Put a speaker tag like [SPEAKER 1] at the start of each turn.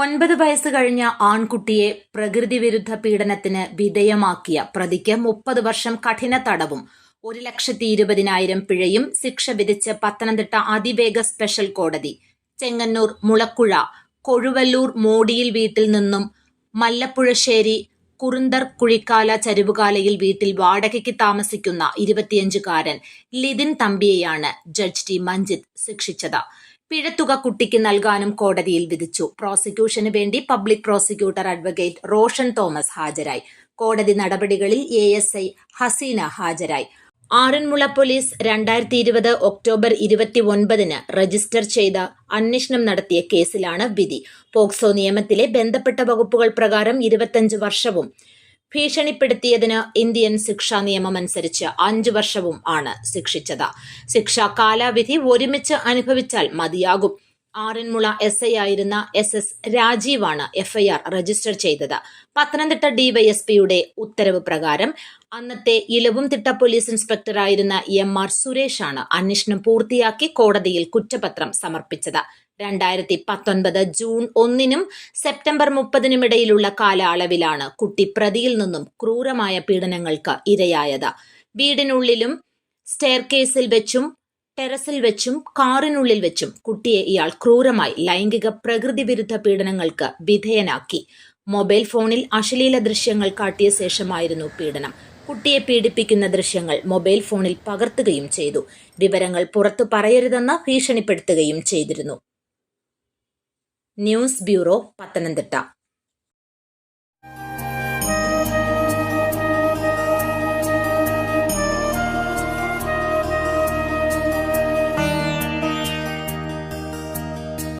[SPEAKER 1] 9 വയസ്സ് കഴിഞ്ഞ ആൺകുട്ടിയെ പ്രകൃതിവിരുദ്ധ പീഡനത്തിന് വിധേയമാക്കിയ പ്രതിക്ക് 30 വർഷം കഠിന തടവും 1,20,000 പിഴയും ശിക്ഷ വിധിച്ച് പത്തനംതിട്ട അതിവേഗ സ്പെഷ്യൽ കോടതി. ചെങ്ങന്നൂർ മുളക്കുഴ കൊഴുവല്ലൂർ മോടിയിൽ വീട്ടിൽ നിന്നും മല്ലപ്പുഴശ്ശേരി കുറുന്തർ കുഴിക്കാല ചരിവുകാലയിൽ വീട്ടിൽ വാടകയ്ക്ക് താമസിക്കുന്ന 25-കാരൻ ലിതിൻ തമ്പിയെയാണ് ജഡ്ജ് ടി മഞ്ജിത്ത് ശിക്ഷിച്ചത്. പിഴത്തുക കുട്ടിക്ക് നൽകാനും കോടതിയിൽ വിധിച്ചു. പ്രോസിക്യൂഷന് വേണ്ടി public prosecutor advocate Roshan Thomas ഹാജരായി. കോടതി നടപടികളിൽ ASI ഹസീന ഹാജരായി. ആറന്മുള പോലീസ് 2020 ഒക്ടോബർ 29 രജിസ്റ്റർ ചെയ്ത അന്വേഷണം നടത്തിയ കേസിലാണ് വിധി. പോക്സോ നിയമത്തിലെ ബന്ധപ്പെട്ട വകുപ്പുകൾ പ്രകാരം 25 വർഷവും ഭീഷണിപ്പെടുത്തിയതിന് ഇന്ത്യൻ ശിക്ഷാ നിയമമനുസരിച്ച് 5 വർഷവും ആണ് ശിക്ഷിച്ചത്. ശിക്ഷാ കാലാവധി ഒരുമിച്ച് അനുഭവിച്ചാൽ മതിയാകും. ആറന്മുള SI ആയിരുന്ന SS രാജീവാണ് FIR രജിസ്റ്റർ ചെയ്തത്. പത്തനംതിട്ട DYSPയുടെ ഉത്തരവ് പ്രകാരം അന്നത്തെ ഇലവുംതിട്ട പോലീസ് ഇൻസ്പെക്ടറായിരുന്ന MR സുരേഷാണ് അന്വേഷണം പൂർത്തിയാക്കി കോടതിയിൽ കുറ്റപത്രം സമർപ്പിച്ചത്. 2019 ജൂൺ 1 സെപ്റ്റംബർ 30 ഇടയിലുള്ള കാലയളവിലാണ് കുട്ടി പ്രതിയിൽ നിന്നും ക്രൂരമായ പീഡനങ്ങൾക്ക് ഇരയായത്. വീടിനുള്ളിലും സ്റ്റെയർകേസിൽ വെച്ചും ടെറസിൽ വെച്ചും കാറിനുള്ളിൽ വെച്ചും കുട്ടിയെ ഇയാൾ ക്രൂരമായി ലൈംഗിക പ്രകൃതിവിരുദ്ധ പീഡനങ്ങൾക്ക് വിധേയനാക്കി. മൊബൈൽ ഫോണിൽ അശ്ലീല ദൃശ്യങ്ങൾ കാട്ടിയ ശേഷമായിരുന്നു പീഡനം. കുട്ടിയെ പീഡിപ്പിക്കുന്ന ദൃശ്യങ്ങൾ മൊബൈൽ ഫോണിൽ പകർത്തുകയും ചെയ്തു. വിവരങ്ങൾ പുറത്തു പറയരുതെന്ന് ഭീഷണിപ്പെടുത്തുകയും ചെയ്തിരുന്നു. News bureau, Pathanamthitta.